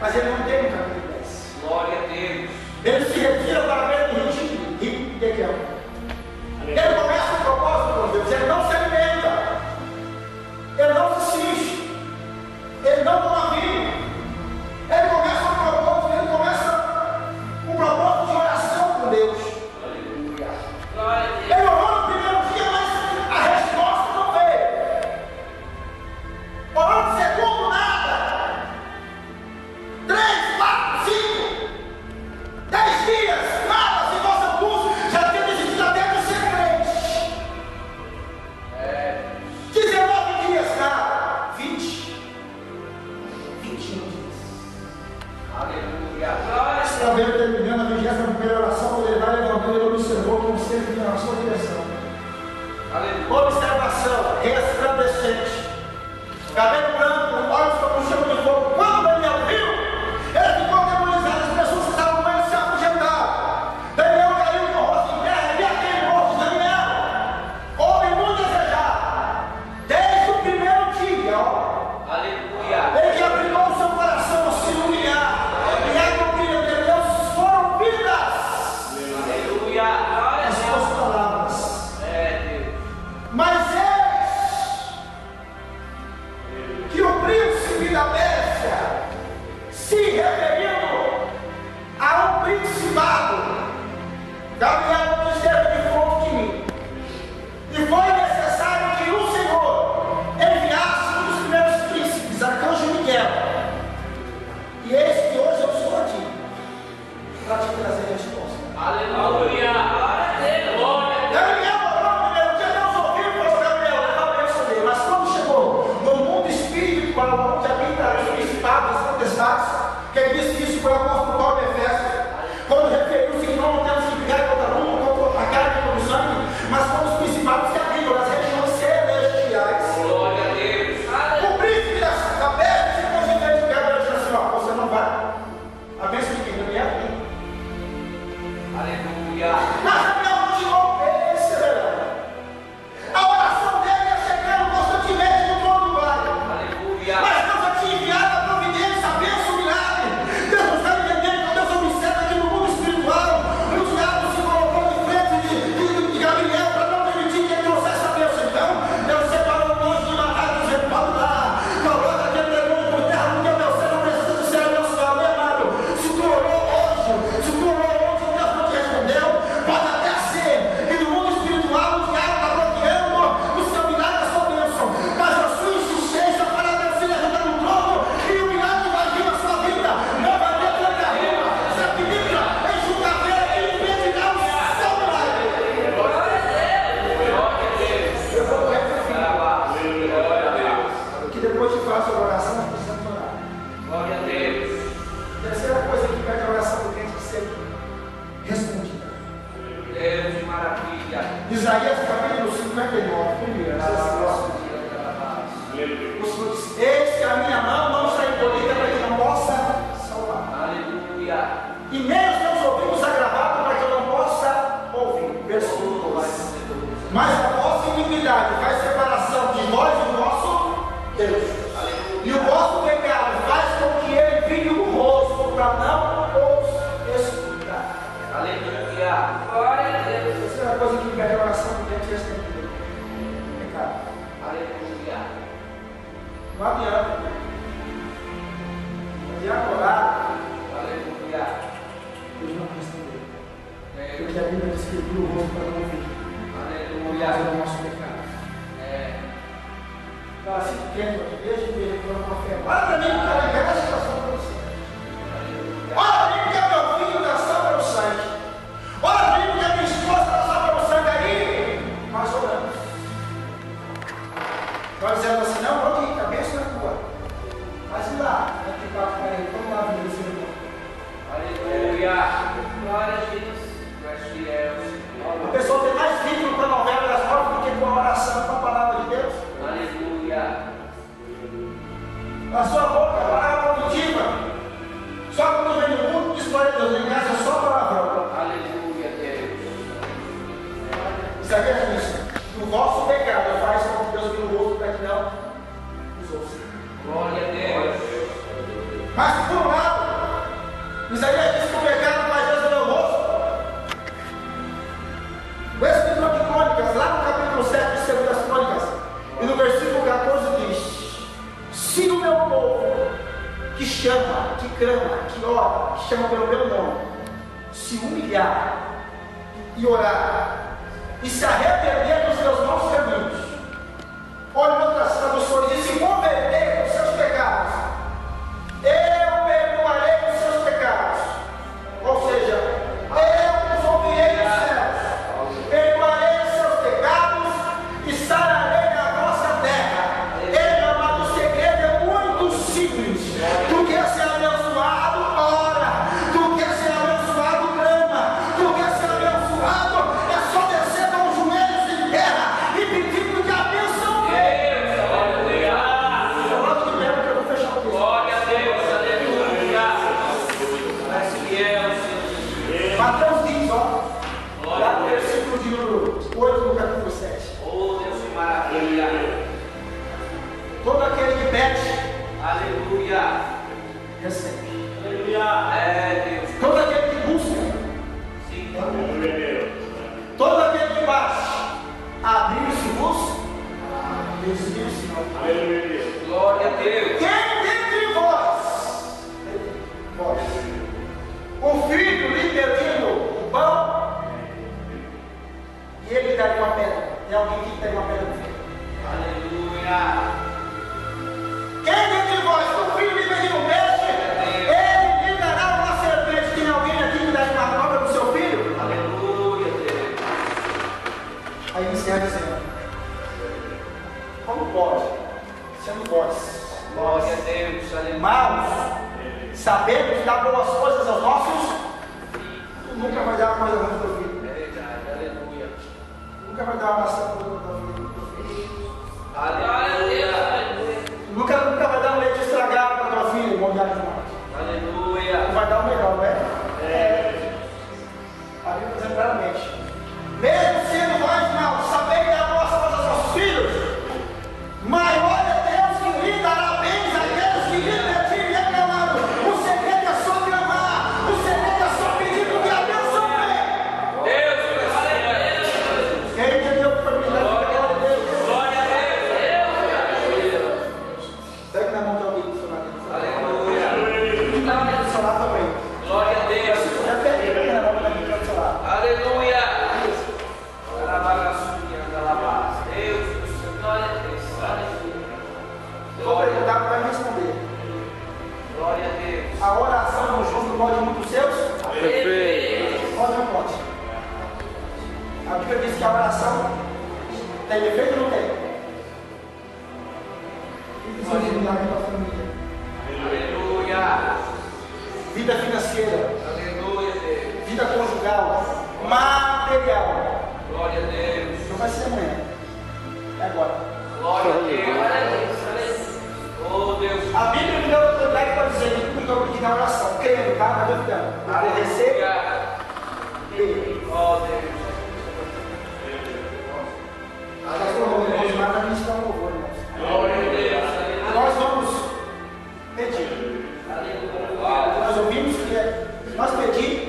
Mas ele não tem um capítulo 10. Glória a Deus. Ele se retira para ver o ritmo de Dequel. Ele começa o propósito com Deus. Ele não se alimenta. Ele não se cinge. Ele não toma vinho. Ele começa o propósito. Ele começa um propósito de oração com Deus. Aleluia. Glória a Deus. Ele orou no primeiro dia, mas a resposta não veio. Orou no segundo, nada. 3, 4, 5, 10 dias, nada. Se fosse curso, já tinha desistido até de ser crente. 19 dias, nada. 20, 21 dias. Aleluia. Glória a Deus. Sabendo, terminando a 21ª oração, quando ele vai levantando, ele observou como sempre na sua direção. Aleluia. Observação, resplandecente, cabelo branco, olhos como um chama de fogo. Quando Daniel viu, ele ficou atemorizado, as pessoas que estavam com ele se afugentaram. Daniel caiu com o rosto em terra, e aquele rosto, Daniel, homem muito desejado, desde o primeiro dia, ó. Aleluia. Ele que aplicou o seu coração a se humilhar, e a doutrina de Deus foram vidas. Aleluia. Glória a As Deus. suas palavras. Deus. Mas eis que o príncipe da Pérsia, se referindo a um principado, Gabriel não esteve de frente de mim. E foi necessário que o Senhor enviasse um dos primeiros príncipes, Arcanjo Miguel. E eis que hoje eu estou aqui para te trazer a resposta. Aleluia. Glória a Deus. Glória a Deus. Gabriel orou no primeiro dia, Deus ouviu e falou: Gabriel, leva a bênção dele. Mas quando chegou no mundo espiritual, onde habita os principados, as potestades, quem disse que isso foi o apóstolo Paulo de Efésios, quando referiu-se que não temos que brigar contra um, contra a carne e contra o sangue, mas com os principados que habitam nas regiões celestiais. Glória a Deus. O príncipe da Pérsia se considerou de Gabriel e disse assim: ó, você não vai. A bênção de quem? Gabriel? Aleluia. Mas Gabriel continuou perseverando. A oração dele ia chegando constantemente no trono do glória. Aleluia. Mas Deus já tinha enviado a providência, a bênção, o milagre. Deus não está entendendo que Deus observa aqui no mundo espiritual. O diabo se colocou de frente de Gabriel para não permitir que ele trouxesse a bênção. Então, Deus separou o anjo de matar, dizendo: pode lá, coloca aquele demônio por terra, porque meu céu não precisa de ser abençoado, meu amado. Se tu orou hoje, Deus não te respondeu. Pode até ser que no mundo espiritual o diabo está bloqueando o seu milagre, a sua bênção. Mas a sua insistência para Deus se levantar no trono e o milagre vai vir na sua vida. Não vai ter tanta rima, se equilibra em julgamento e impedirá o seu milagre. Glória a Deus. Glória a Deus. Eu vou repetir. Glória a Deus. Que depois de fazer a oração, nós precisamos orar. Glória a Deus. Terceira coisa que pede a oração do crente que seja respondida. Deus de maravilha. Isaías capítulo 59, primeiro. O Senhor diz: eis que a minha mão não está encolhida para que não possa salvar, Aleluia. e nem os meus ouvidos agravados para que eu não possa ouvir. Versículo 2. Mas a vossa iniquidade faz separação de nós e do nosso Deus, e o vosso pecado faz com que ele vire o rosto para não os escutar. Aleluia. Glória a Deus. Terceira coisa que pede a oração do crente respondida: pecado. Aleluia. Não adianta. Não adianta orar, Aleluia. Deus não respondeu. Porque a Bíblia diz que ele viu o rosto para não ouvir. Por causa Aleluia. do nosso pecado. Então, assim, quieto aqui, deixa eu ver quando eu fé. Olha para mim, que eu quero a situação para você. Olha para mim, que é meu filho da samba no sangue. Olha para mim, que a minha esposa da samba no sangue aí. Nós oramos. Nós dizemos assim: não, pode ir, cabeça na tua. Mas e lá, entre quatro paredes, vamos lá ver esse irmão. Aleluia. Glória a Deus. Tu és fiel, Senhor. A pessoa tem mais vínculo com a novela das 9 do que com a oração, com a palavra de Deus. Aleluia. A sua boca, a palavra produtiva. Só quando vem no mundo, diz glória a Deus, em casa é só palavrão. Aleluia, Deus. Isaías diz: o vosso pecado faz com que Deus vire o rosto para que não os ouça. Glória a Deus. Mas por um lado, Isaías diz que o pecado faz descer o rosto. O escritor de Crônicas, lá no capítulo 7 de 2 Crônicas, e no versículo 14 diz: se o meu povo, que chama, que clama, que ora, que chama pelo meu nome, se humilhar e orar, e se arrepender dos seus maus caminhos, olha em outras traduções, e se converter dos seus pecados, eu perdoarei os seus pecados. Ou seja, eu os ouvirei dos céus, perdoarei os seus pecados e sararei a vossa terra. Ele, amado, o segredo é muito simples. Tu quer ser abençoado? Ora. Tu quer ser abençoado? Clama. Tu quer ser abençoado? É só descer com os joelhos em terra e pedir porque a bênção vem. Falando de mesmo que eu vou fechar o texto. Glória a Deus, aleluia. Mateus diz, ó, lá no versículo de número 8 do capítulo 7. Oh, Deus, que maravilha. Todo aquele que pede, Aleluia. recebe. Aleluia. É, Deus. Todo aquele que busca, Sim. todo aquele que bate, abrir-se vos, desvia-se não. Glória a Deus. Quem dentre vós, o filho lhe pedindo o pão, e ele daria uma pedra? Tem alguém que tem uma pedra no filho? Aleluia. Quem dentre vós, o filho lhe pedindo um peixe, ele lhe dará uma serpente? Tem alguém aqui que daria uma cobra no seu filho? Aleluia, Deus. Aí ele encerra dizendo: como pode, sendo vós, Glória a Deus. Aleluia. maus, sabendo dar boas coisas aos nossos, tu nunca vai dar uma coisa ruim para o teu filho. É verdade. Aleluia. Nunca vai dar uma maçã para o teu filho. Aleluia. Nunca vai dar um leite estragado para tua filha, molhado demais. Aleluia. Vai dar o melhor, não é? A Bíblia diz claramente: mesmo sendo mais maus, sabendo dar boas coisas aos nossos filhos, maior é Deus que lhe dará bens àqueles que lhe pedirem e clamando. O segredo é só clamar, o segredo é só pedir, porque a bênção vem. Deus, aleluia. Quem entendeu que foi brilhante? Glória a Deus. Glória a Deus. Pegue na mão de alguém do seu lado. Aleluia. Do seu lado também. Glória a Deus. Já pegue na mão da minha do seu lado. Aleluia. Deus, glória a Deus. Eu vou perguntar para responder. Glória a Deus. A oração do justo pode muitos seus? Pode ou não pode? A Bíblia diz que a oração tem efeito ou não tem? Pode mudar a tua família. Aleluia. Vida financeira, Aleluia, Deus. vida conjugal, material. Glória a Deus. Não vai ser amanhã. É agora. Glória a Deus. Oh, Deus. A Bíblia me deu autoridade para dizer que tudo que eu pedi na oração, crendo, tá? Não duvidando. Eu vou receber. Oh, Deus. Nós ministrar um louvor, irmãos. Glória a Deus. Nós vamos pedir. Aleluia. Nós ouvimos que nós pedimos